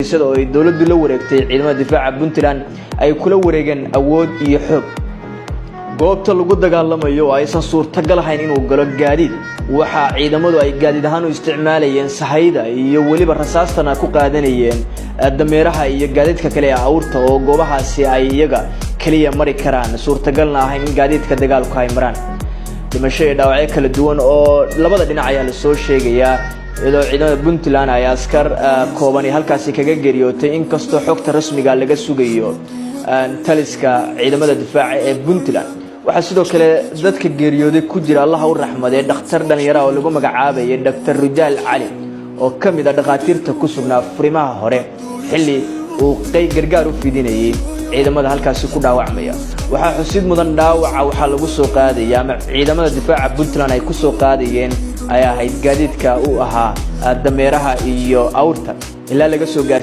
sida ay dawladdu la wareegtay ciidamada difaaca Puntland ay kula wareegeen awood iyo xoog goobta lagu dagaalamayo ay aysan suurtagal ahayn inuu galo gaadiid waxa ciidamadu ay gaadiid ahaan u isticmaalayeen sahayda iyo waliba rasaastana ku qaadanayeen dameeraha iyo gaadiidka kale ee awrta oo goobahaasi ay iyaga kaliya mari karaan suurtagalna ahayn in gaadiidka dagaalku ay maraan dhimasho iyo dhaawacyo kala duwan oo labada dhinac ayaa la soo sheegayaa iyadoo ciidamada Puntland ay askar kooban halkaasi kaga geeriyootay in kasto xogta rasmiga laga sugayo taliska ciidamada difaaca ee Puntland waxa sidoo kale dadka geeriyooday ku jira Allah u raxmaday dhakhtar dhalinyaro oo lagu magacaabay Dr. Rijaal Ali oo kamid ah dhaqaatiirta ku sugnaa furimaha hore xilli uu gargaar u fidinayay ciidamada halkaasi ku dhaawacmaya waxa xusid mudan dhaawaca waxa lagu soo qaadaya ama ciidamada difaaca Puntland ay ku soo qaadayeen ay ahayd gaadiidka uu ahaa dameeraha iyo awrta ilaa laga soo